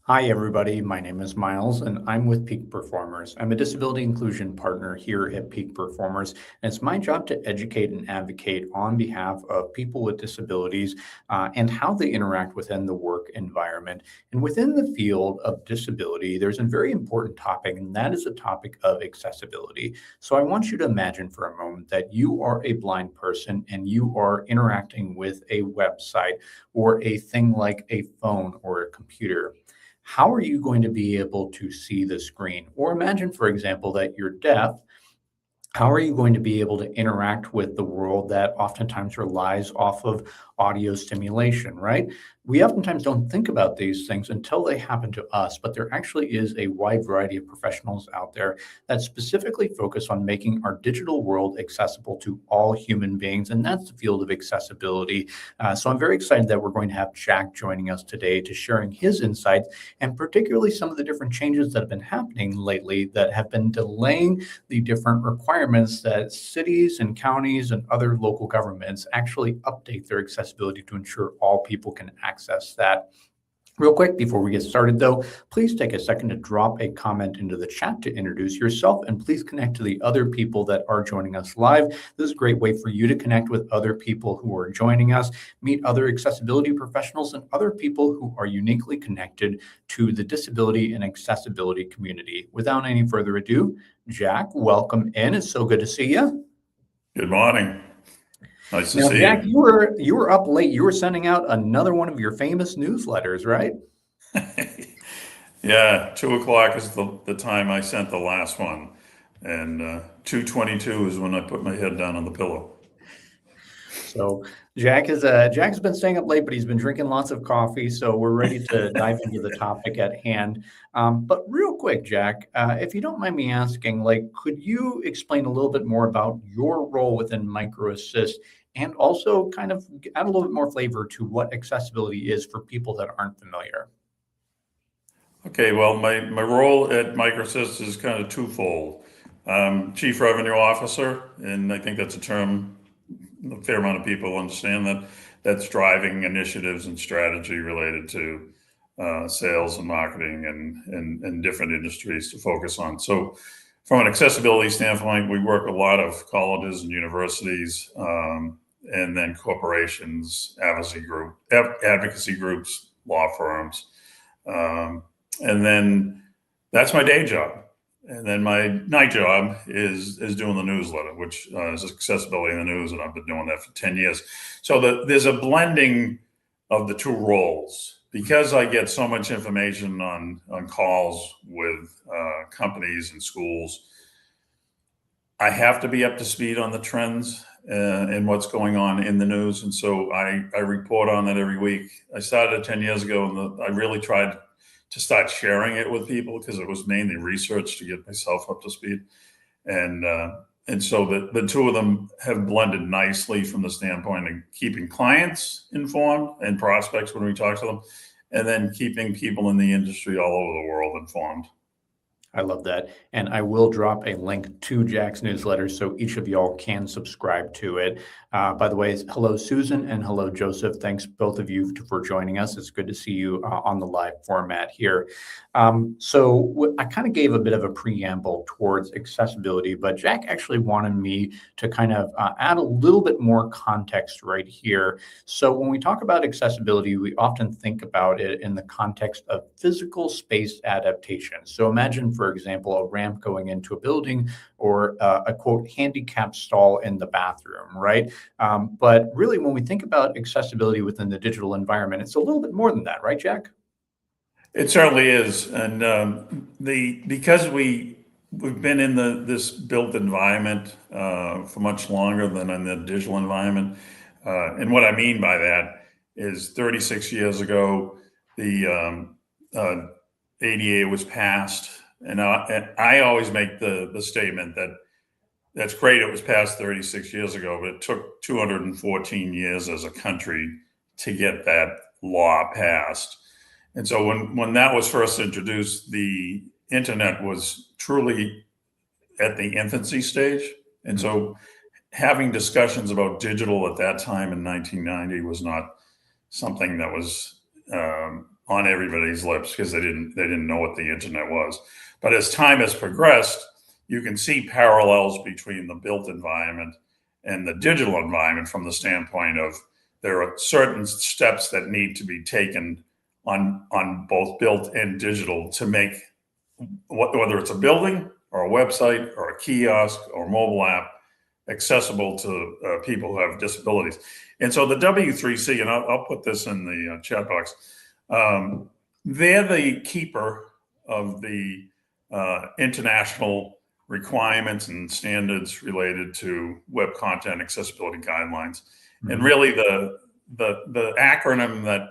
Hi, everybody. My name is Miles, and I'm with Peak Performers. I'm a disability inclusion partner here at Peak Performers, and it's my job to educate and advocate on behalf of people with disabilities and how they interact within the work environment. And within the field of disability, there's a very important topic, and that is the topic of accessibility. So I want you to imagine for a moment that you are a blind person and you are interacting with a website or a thing like a phone or a computer. How are you going to be able to see the screen? Or imagine, for example, that you're deaf. How are you going to be able to interact with the world that oftentimes relies off of audio stimulation, right? We oftentimes don't think about these things until they happen to us, but there actually is a wide variety of professionals out there that specifically focus on making our digital world accessible to all human beings, and that's the field of accessibility. So I'm very excited that we're going to have Jack joining us today to sharing his insights and particularly some of the different changes that have been happening lately that have been delaying the different requirements that cities and counties and other local governments actually update their accessibility to ensure all people can access that. Real quick, before we get started though, please take a second to drop a comment into the chat to introduce yourself and please connect to the other people that are joining us live. This is a great way for you to connect with other people who are joining us, meet other accessibility professionals and other people who are uniquely connected to the disability and accessibility community. Without any further ado, Jack, welcome in. It's so good to see you. Good morning. Nice to Now, see Jack, you. you were up late. You were sending out another one of your famous newsletters, right? Yeah, 2 o'clock is the time I sent the last one, and 2:22 is when I put my head down on the pillow. So Jack's been staying up late, but he's been drinking lots of coffee. So we're ready to dive into the topic at hand. But real quick, Jack, if you don't mind me asking, like, could you explain a little bit more about your role within MicroAssist, and also kind of add a little bit more flavor to what accessibility is for people that aren't familiar? Okay, well, my role at Microsys is kind of twofold. Chief Revenue Officer, and I think that's a term a fair amount of people understand that. That's driving initiatives and strategy related to sales and marketing and different industries to focus on. So, from an accessibility standpoint, we work with a lot of colleges and universities, and then corporations, advocacy groups, law firms, um, and then that's my day job. And then my night job is doing the newsletter, which is accessibility in the news, and I've been doing that for 10 years. So there's a blending of the two roles because I get so much information on calls with companies and schools. I have to be up to speed on the trends and what's going on in the news, and so I report on that every week. I started 10 years ago, and I really tried to start sharing it with people because it was mainly research to get myself up to speed. And so the two of them have blended nicely from the standpoint of keeping clients informed and prospects when we talk to them, and then keeping people in the industry all over the world informed. I love that. And I will drop a link to Jack's newsletter so each of y'all can subscribe to it. By the way, hello, Susan, and hello, Joseph. Thanks, both of you, for joining us. It's good to see you on the live format here. I kind of gave a bit of a preamble towards accessibility, but Jack actually wanted me to kind of add a little bit more context right here. So when we talk about accessibility, we often think about it in the context of physical space adaptation. So imagine, for example, a ramp going into a building or a quote handicap stall in the bathroom, right? But really, when we think about accessibility within the digital environment, it's a little bit more than that, right, Jack? It certainly is, and because we've been in this built environment for much longer than in the digital environment, and what I mean by that is 36 years ago, the ADA was passed, and I always make the statement that that's great. It was passed 36 years ago, but it took 214 years as a country to get that law passed. And so when that was first introduced, the internet was truly at the infancy stage. And so having discussions about digital at that time in 1990 was not something that was on everybody's lips because they didn't know what the internet was. But as time has progressed, you can see parallels between the built environment and the digital environment from the standpoint of there are certain steps that need to be taken on both built and digital to make whether it's a building or a website or a kiosk or mobile app accessible to people who have disabilities. And so the W3C, and I'll put this in the chat box, they're the keeper of the international requirements and standards related to web content accessibility guidelines. Mm-hmm. And really the acronym that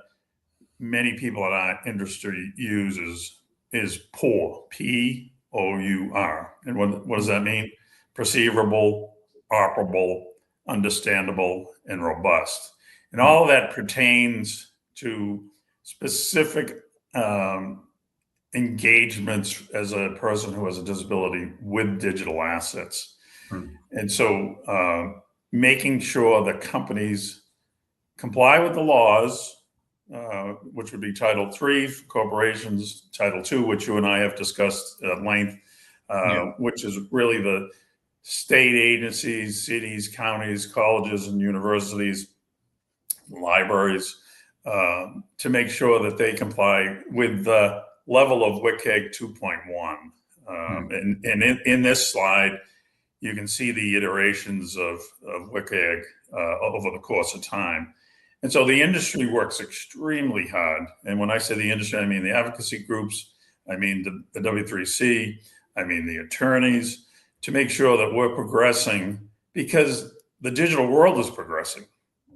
many people in our industry uses is POUR, P-O-U-R. And what does that mean? Perceivable, operable, understandable, and robust. And all of that pertains to specific engagements as a person who has a disability with digital assets. And so making sure that companies comply with the laws, which would be Title III for corporations, Title II, which you and I have discussed at length, which is really the state agencies, cities, counties, colleges, and universities, libraries, to make sure that they comply with the level of WCAG 2.1. And in this slide, you can see the iterations of WCAG over the course of time. And so the industry works extremely hard. And when I say the industry, I mean the advocacy groups, I mean the W3C, I mean the attorneys, to make sure that we're progressing, because the digital world is progressing.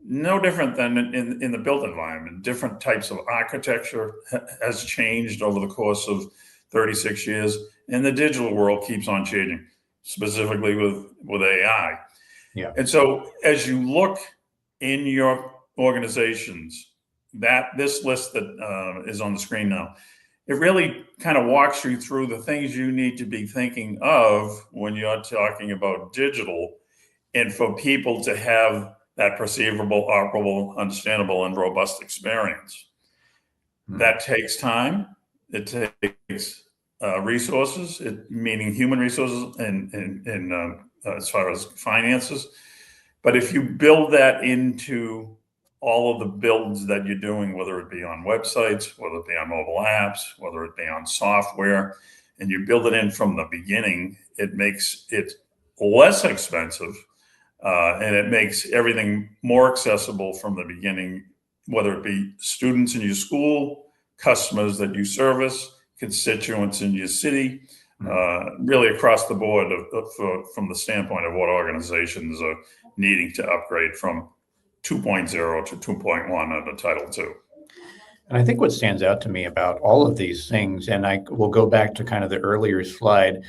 No different than in the built environment. Different types of architecture has changed over the course of 36 years, and the digital world keeps on changing, specifically with AI. Yeah. And so as you look in your organizations, that this list that is on the screen now, it really kind of walks you through the things you need to be thinking of when you're talking about digital, and for people to have that perceivable, operable, understandable, and robust experience. That takes time. It takes resources, meaning human resources, and as far as finances. But if you build that into all of the builds that you're doing, whether it be on websites, whether it be on mobile apps, whether it be on software, and you build it in from the beginning, it makes it less expensive. And it makes everything more accessible from the beginning, whether it be students in your school, customers that you service, constituents in your city, really across the board from the standpoint of what organizations are needing to upgrade from 2.0 to 2.1 under Title II. And I think what stands out to me about all of these things, and I will go back to kind of the earlier slide,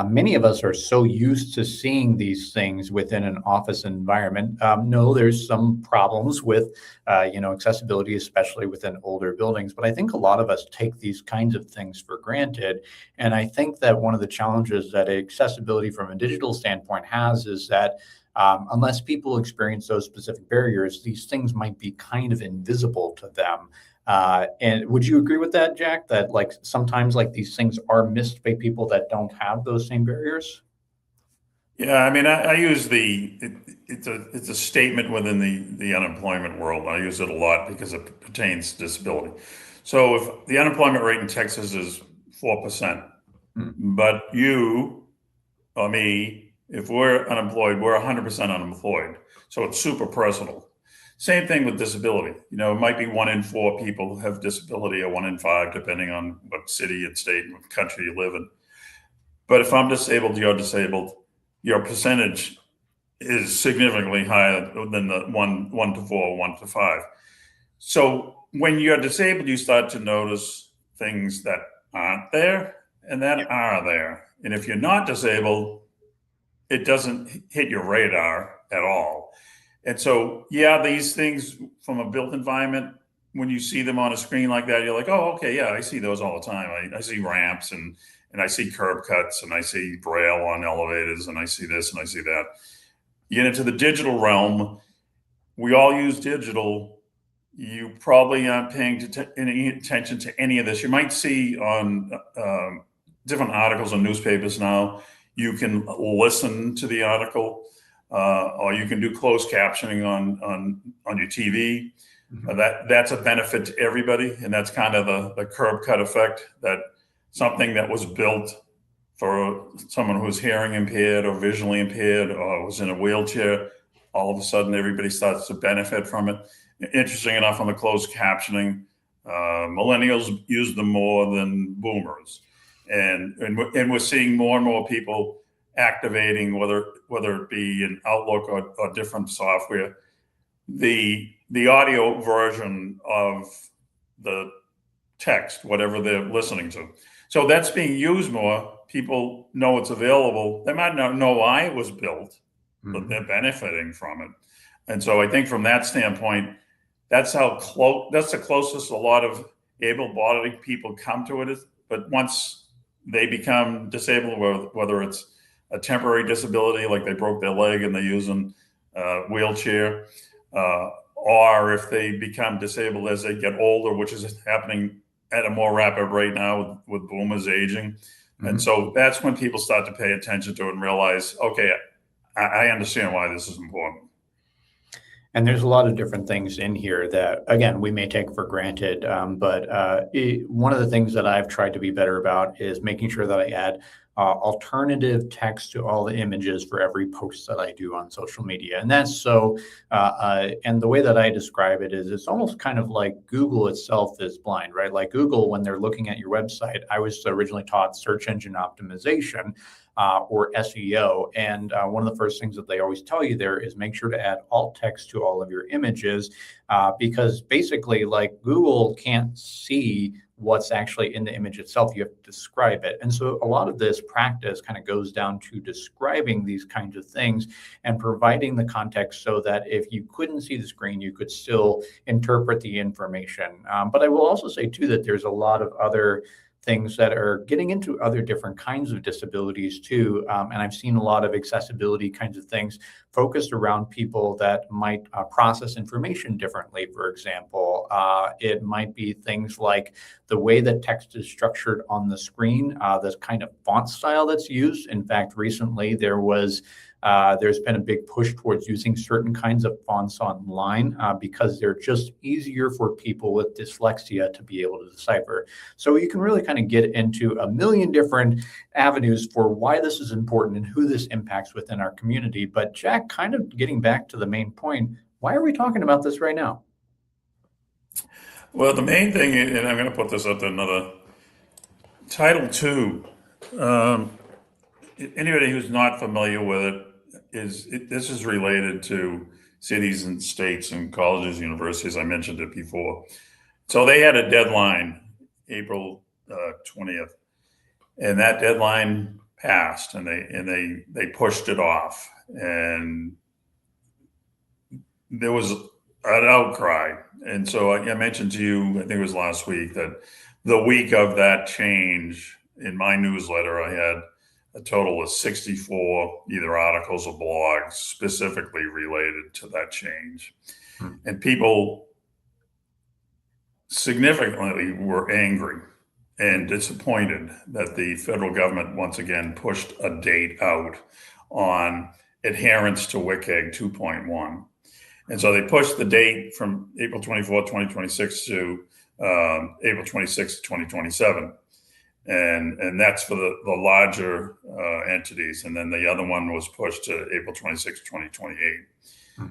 many of us are so used to seeing these things within an office environment. No, there's some problems with, accessibility, especially within older buildings. But I think a lot of us take these kinds of things for granted. And I think that one of the challenges that accessibility from a digital standpoint has is that unless people experience those specific barriers, these things might be kind of invisible to them. And would you agree with that, Jack, that like sometimes like these things are missed by people that don't have those same barriers? Yeah, I mean, I use it's a statement within the unemployment world. I use it a lot because it pertains to disability. So if the unemployment rate in Texas is 4%, but you or me, if we're unemployed, we're 100% unemployed. So it's super personal. Same thing with disability. It might be 1 in 4 people have disability, or 1 in 5, depending on what city and state and what country you live in. But if I'm disabled, you're disabled, your percentage is significantly higher than the 1 to 4, 1 to 5. So when you're disabled, you start to notice things that aren't there and that are there. And if you're not disabled, it doesn't hit your radar at all. And so, yeah, these things from a built environment, when you see them on a screen like that, you're like, oh, okay, yeah, I see those all the time. I see ramps and I see curb cuts and I see braille on elevators and I see this and I see that. You get into the digital realm, we all use digital, you probably aren't paying any attention to any of this. You might see on different articles in newspapers now, you can listen to the article, or you can do closed captioning on your TV. Mhm. That's a benefit to everybody, and that's kind of the curb cut effect, that something that was built for someone who's hearing impaired or visually impaired or was in a wheelchair, all of a sudden everybody starts to benefit from it. Interesting enough, on the closed captioning, millennials use them more than boomers, and we're seeing more and more people activating, whether it be in Outlook or different software, the audio version of the text, whatever they're listening to. So that's being used more. People know it's available. They might not know why it was built, but Mhm. they're benefiting from it. And so I think from that standpoint, that's the closest a lot of able-bodied people come to it. But once they become disabled, whether it's a temporary disability, like they broke their leg and they're using a wheelchair, or if they become disabled as they get older, which is happening at a more rapid rate now with boomers aging. And Mhm. so that's when people start to pay attention to it and realize, okay, I understand why this is important. And there's a lot of different things in here that, again, we may take for granted. But one of the things that I've tried to be better about is making sure that I add alternative text to all the images for every post that I do on social media. And that's and the way that I describe it is it's almost kind of like Google itself is blind, right? Like Google, when they're looking at your website, I was originally taught search engine optimization. Or SEO. And one of the first things that they always tell you there is make sure to add alt text to all of your images, because basically, like, Google can't see what's actually in the image itself. You have to describe it. And so a lot of this practice kind of goes down to describing these kinds of things and providing the context so that if you couldn't see the screen, you could still interpret the information. But I will also say, too, that there's a lot of other things that are getting into other different kinds of disabilities too. And I've seen a lot of accessibility kinds of things focused around people that might process information differently. For example, it might be things like the way that text is structured on the screen, the kind of font style that's used. In fact, recently there's been a big push towards using certain kinds of fonts online because they're just easier for people with dyslexia to be able to decipher. So you can really kind of get into a million different avenues for why this is important and who this impacts within our community. But Jack, kind of getting back to the main point, why are we talking about this right now? Well, the main thing, and I'm going to put this up to another, Title II. Anybody who's not familiar with it, this is related to cities and states and colleges, universities. I mentioned it before. So they had a deadline, April 20th, and that deadline passed, and they pushed it off, and there was an outcry. And so I mentioned to you, I think it was last week, that the week of that change, in my newsletter, I had a total of 64 either articles or blogs specifically related to that change. Hmm. And people significantly were angry and disappointed that the federal government once again pushed a date out on adherence to WCAG 2.1. And so they pushed the date from April 24th, 2026 to April 26th, 2027. And that's for the larger entities. And then the other one was pushed to April 26th, 2028.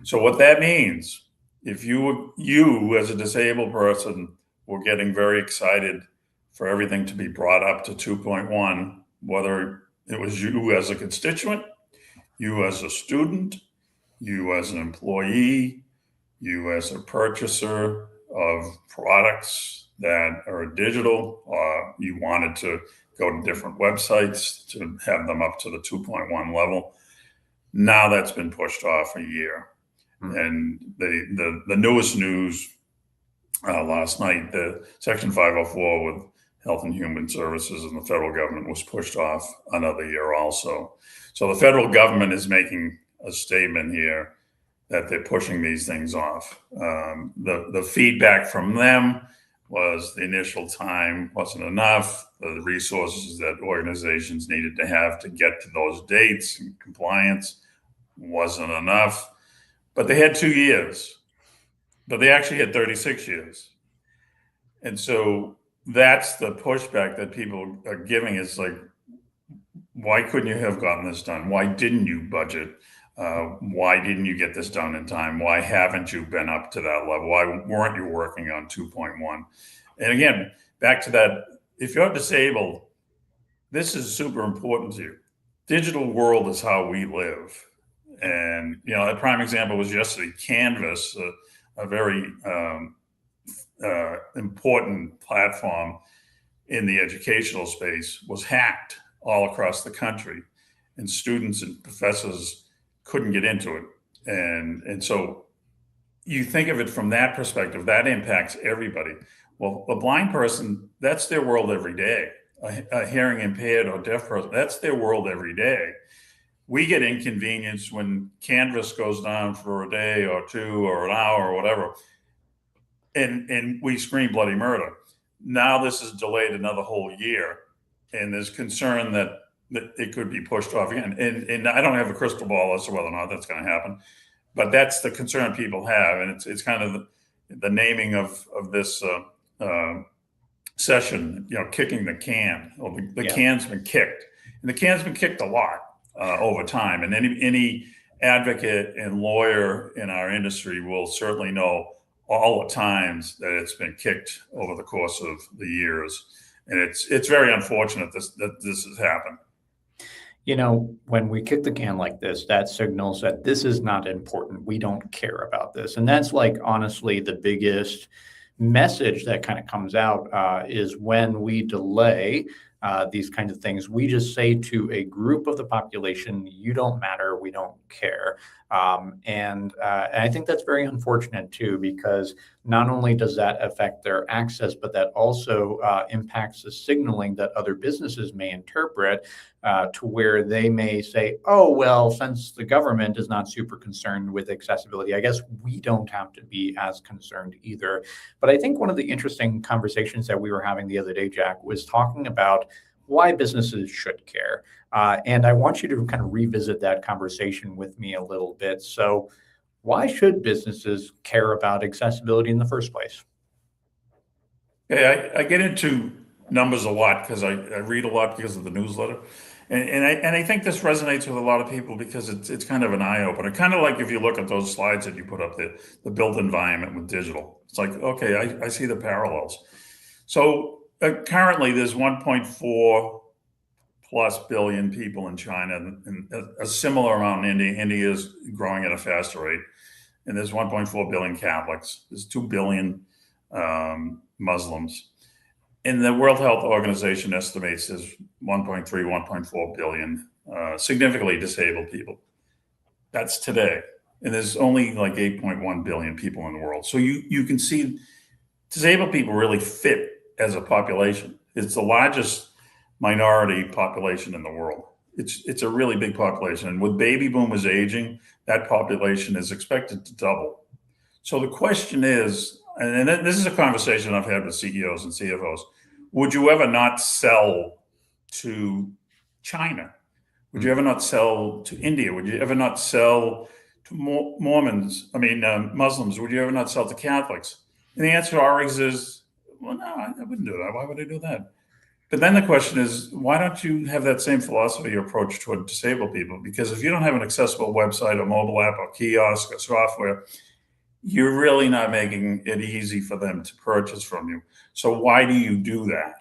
So what that means, if you as a disabled person were getting very excited for everything to be brought up to 2.1, whether it was you as a constituent, you as a student, you as an employee, you as a purchaser of products that are digital, you wanted to go to different websites to have them up to the 2.1 level. Now that's been pushed off a year. And the newest news last night, the Section 504 with Health and Human Services and the federal government was pushed off another year also. So the federal government is making a statement here that they're pushing these things off. The feedback from them was the initial time wasn't enough. The resources that organizations needed to have to get to those dates and compliance wasn't enough. But they had 2 years, but they actually had 36 years. And so that's the pushback that people are giving, is like, why couldn't you have gotten this done? Why didn't you budget? Why didn't you get this done in time? Why haven't you been up to that level? Why weren't you working on 2.1? And again, back to that, if you're disabled, this is super important to you. Digital world is how we live. And, a prime example was yesterday, Canvas, a very important platform in the educational space, was hacked all across the country, and students and professors couldn't get into it. And so you think of it from that perspective, that impacts everybody. Well, a blind person, that's their world every day. A hearing impaired or deaf person, that's their world every day. We get inconvenienced when Canvas goes down for a day or two or an hour or whatever, and we scream bloody murder. Now this is delayed another whole year, and there's concern that it could be pushed off again. And I don't have a crystal ball as to whether or not that's going to happen, but that's the concern people have. And it's kind of the naming of this session, kicking the can. Well, the can's been kicked, and the can's been kicked a lot over time. And any advocate and lawyer in our industry will certainly know all the times that it's been kicked over the course of the years. And it's very unfortunate that this has happened. When we kick the can like this, that signals that this is not important. We don't care about this. And that's honestly, the biggest message that kind of comes out is when we delay these kinds of things, we just say to a group of the population, you don't matter, we don't care. And I think that's very unfortunate too, because not only does that affect their access, but that also impacts the signaling that other businesses may interpret to where they may say, oh, well, since the government is not super concerned with accessibility, I guess we don't have to be as concerned either. But I think one of the interesting conversations that we were having the other day, Jack, was talking about why businesses should care. And I want you to kind of revisit that conversation with me a little bit. So why should businesses care about accessibility in the first place? Yeah, I get into numbers a lot because I read a lot because of the newsletter. And I think this resonates with a lot of people because it's kind of an eye opener. Kind of like if you look at those slides that you put up there, the built environment with digital. It's like, okay, I see the parallels. So currently there's 1.4 plus billion people in China, and a similar amount in India. India is growing at a faster rate. And there's 1.4 billion Catholics. There's 2 billion Muslims. And the World Health Organization estimates there's 1.3, 1.4 billion significantly disabled people. That's today. And there's only like 8.1 billion people in the world. So you can see disabled people really fit as a population. It's the largest minority population in the world. It's a really big population. And with baby boomers aging, that population is expected to double. So the question is, and this is a conversation I've had with CEOs and CFOs, would you ever not sell to China? Would you ever not sell to India? Would you ever not sell to Muslims? Would you ever not sell to Catholics? And the answer always is, well, no, I wouldn't do that. Why would I do that? But then the question is, why don't you have that same philosophy or approach toward disabled people? Because if you don't have an accessible website or mobile app or kiosk or software, you're really not making it easy for them to purchase from you. So why do you do that?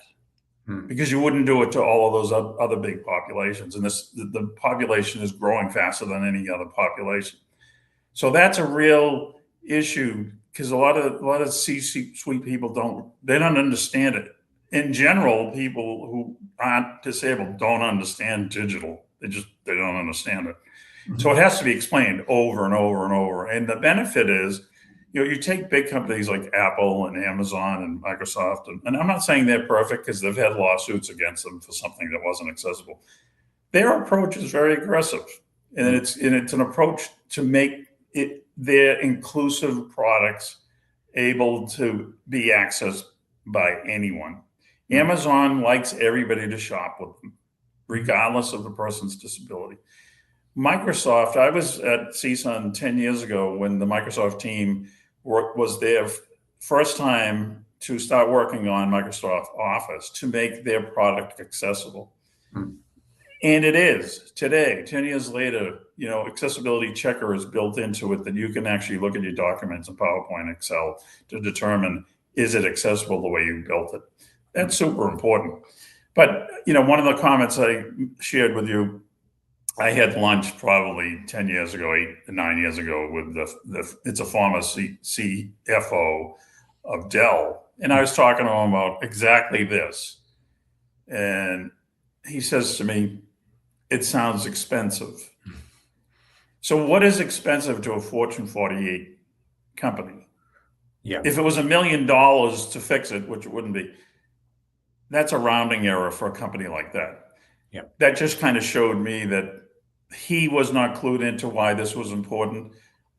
Because you wouldn't do it to all of those other big populations. And the population is growing faster than any other population. So that's a real issue because a lot of C-suite people don't understand it. In general, people who aren't disabled don't understand digital. They don't understand it. Mm-hmm. So it has to be explained over and over and over. And the benefit is, you take big companies like Apple and Amazon and Microsoft, and I'm not saying they're perfect because they've had lawsuits against them for something that wasn't accessible. Their approach is very aggressive, and it's an approach to make it their inclusive products able to be accessed by anyone. Amazon likes everybody to shop with them, regardless of the person's disability. Microsoft, I was at CSUN 10 years ago when the Microsoft team was their first time to start working on Microsoft Office to make their product accessible. Mm. And it is today, 10 years later, accessibility checker is built into it that you can actually look at your documents in PowerPoint, Excel to determine, is it accessible the way you built it? That's super important. But, one of the comments I shared with you, I had lunch probably 10 years ago, 9 years ago with it's a former CFO of Dell. And I was talking to him about exactly this. And he says to me, it sounds expensive. So what is expensive to a Fortune 48 company? Yeah. If it was $1 million to fix it, which it wouldn't be, that's a rounding error for a company like that. Yeah. That just kind of showed me that he was not clued into why this was important.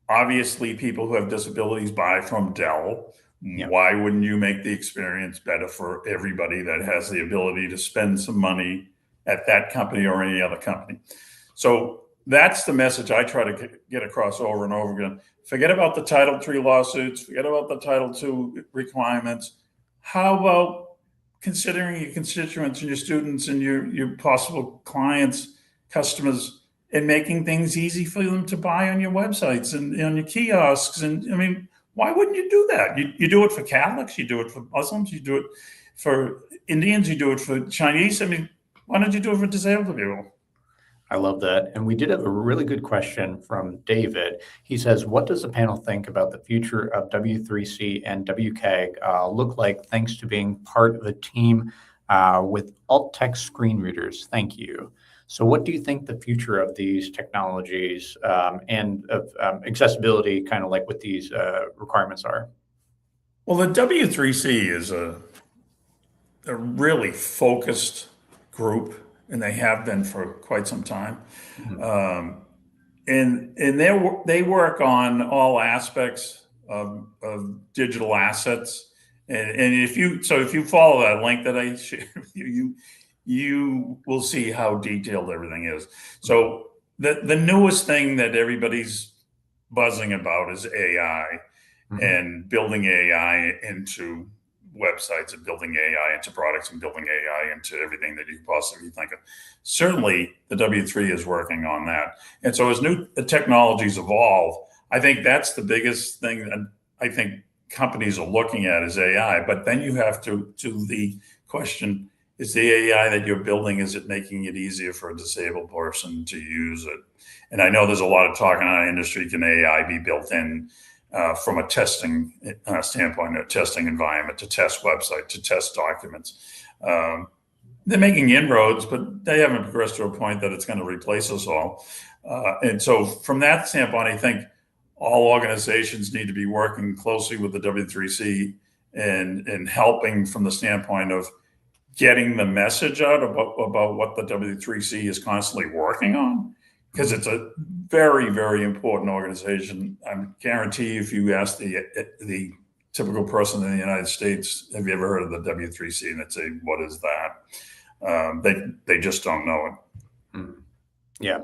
Obviously, people who have disabilities buy from Dell. Yeah. Why wouldn't you make the experience better for everybody that has the ability to spend some money at that company or any other company? So that's the message I try to get across over and over again. Forget about the Title III lawsuits. Forget about the Title II requirements. How about considering your constituents and your students and your possible clients, customers, and making things easy for them to buy on your websites and on your kiosks? And I mean, why wouldn't you do that? You do it for Catholics, you do it for Muslims, you do it for Indians, you do it for Chinese. I mean, why don't you do it for disabled people? I love that. And we did have a really good question from David. He says, what does the panel think about the future of W3C and WCAG look like thanks to being part of a team with alt text screen readers? Thank you. So what do you think the future of these technologies and of accessibility, kind of like what these requirements are? Well, the W3C is a really focused group, and they have been for quite some time. Mm-hmm. And they work on all aspects of digital assets. And if you follow that link that I shared with you will see how detailed everything is. So the newest thing that everybody's buzzing about is AI. Mm-hmm. And building AI into websites and building AI into products and building AI into everything that you possibly think of. Certainly the W3 is working on that. And so as new technologies evolve, I think that's the biggest thing that I think companies are looking at is AI. But then you have to the question, is the AI that you're building, is it making it easier for a disabled person to use it? And I know there's a lot of talk in our industry, can AI be built in from a testing standpoint, a testing environment, to test website, to test documents. They're making inroads, but they haven't progressed to a point that it's going to replace us all. And so from that standpoint, I think all organizations need to be working closely with the W3C and helping from the standpoint of getting the message out about what the W3C is constantly working on, because it's a very, very important organization. I guarantee you, if you ask the typical person in the United States, have you ever heard of the W3C? And they'd say, what is that? They just don't know it. Yeah.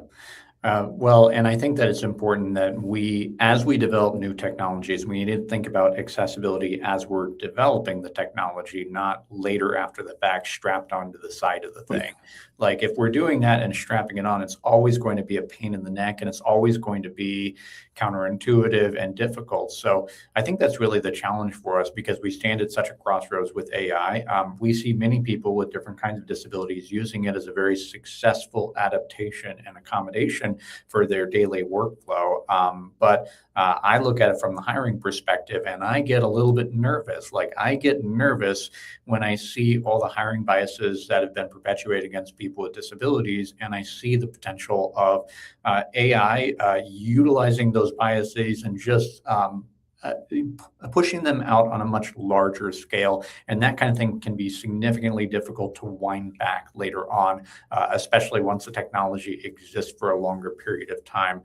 Well, and I think that it's important that as we develop new technologies, we need to think about accessibility as we're developing the technology, not later after the fact strapped onto the side of the thing. Like if we're doing that and strapping it on, it's always going to be a pain in the neck and it's always going to be counterintuitive and difficult. So I think that's really the challenge for us because we stand at such a crossroads with AI. We see many people with different kinds of disabilities using it as a very successful adaptation and accommodation for their daily workflow. But I look at it from the hiring perspective and I get a little bit nervous. Like I get nervous when I see all the hiring biases that have been perpetuated against people with disabilities. And I see the potential of AI utilizing those biases and just pushing them out on a much larger scale. And that kind of thing can be significantly difficult to wind back later on, especially once the technology exists for a longer period of time.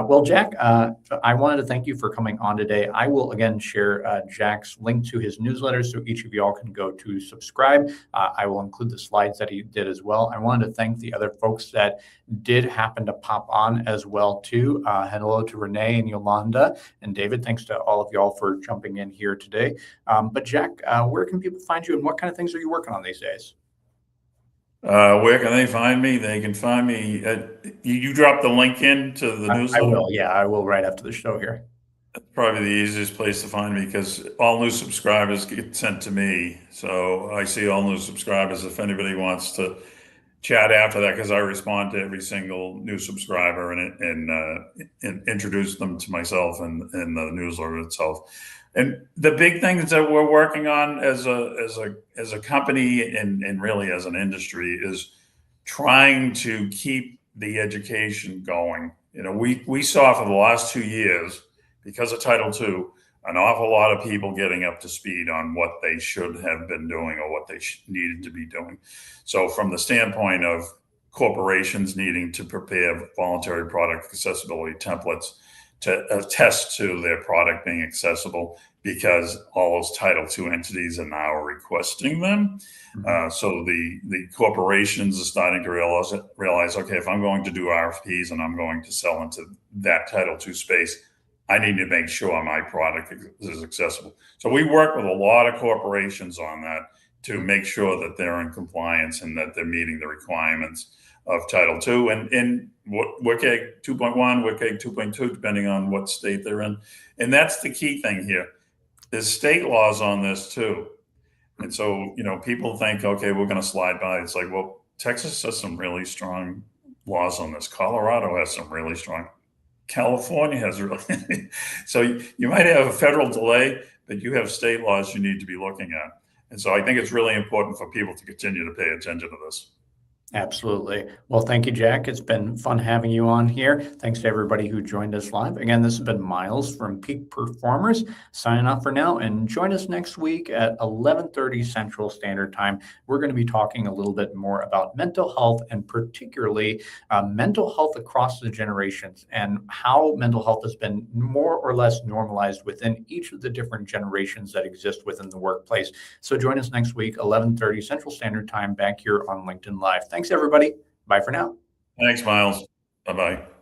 Well, Jack, I wanted to thank you for coming on today. I will again share Jack's link to his newsletter so each of y'all can go to subscribe. I will include the slides that he did as well. I wanted to thank the other folks that did happen to pop on as well too. Hello to Renee and Yolanda and David. Thanks to all of y'all for jumping in here today. But Jack, where can people find you and what kind of things are you working on these days? Where can they find me? They can find me at, you dropped the link in to the I newsletter? will. Yeah, I will right after the show here. That's probably the easiest place to find me because all new subscribers get sent to me. So I see all new subscribers if anybody wants to chat after that, because I respond to every single new subscriber and introduce them to myself and the newsletter itself. And the big things that we're working on as a company and really as an industry is trying to keep the education going. You know, we saw for the last 2 years, because of Title II, an awful lot of people getting up to speed on what they should have been doing or what they needed to be doing. So from the standpoint of corporations needing to prepare voluntary product accessibility templates to attest to their product being accessible, because all those Title II entities are now requesting them. So the corporations are starting to realize, okay, if I'm going to do RFPs and I'm going to sell into that Title II space, I need to make sure my product is accessible. So we work with a lot of corporations on that to make sure that they're in compliance and that they're meeting the requirements of Title II and WCAG 2.1, WCAG 2.2, depending on what state they're in. And that's the key thing here. There's state laws on this too. And so, you know, people think, okay, we're going to slide by. It's like, well, Texas has some really strong laws on this. Colorado has some really strong. California has really. So you might have a federal delay, but you have state laws you need to be looking at. And so I think it's really important for people to continue to pay attention to this. Absolutely. Well, thank you, Jack. It's been fun having you on here. Thanks to everybody who joined us live. Again, this has been Miles from Peak Performers signing off for now, and join us next week at 11:30 Central Standard Time. We're going to be talking a little bit more about mental health and particularly mental health across the generations and how mental health has been more or less normalized within each of the different generations that exist within the workplace. So join us next week, 11:30 Central Standard Time, back here on LinkedIn Live. Thanks, everybody. Bye for now. Thanks, Miles. Bye-bye.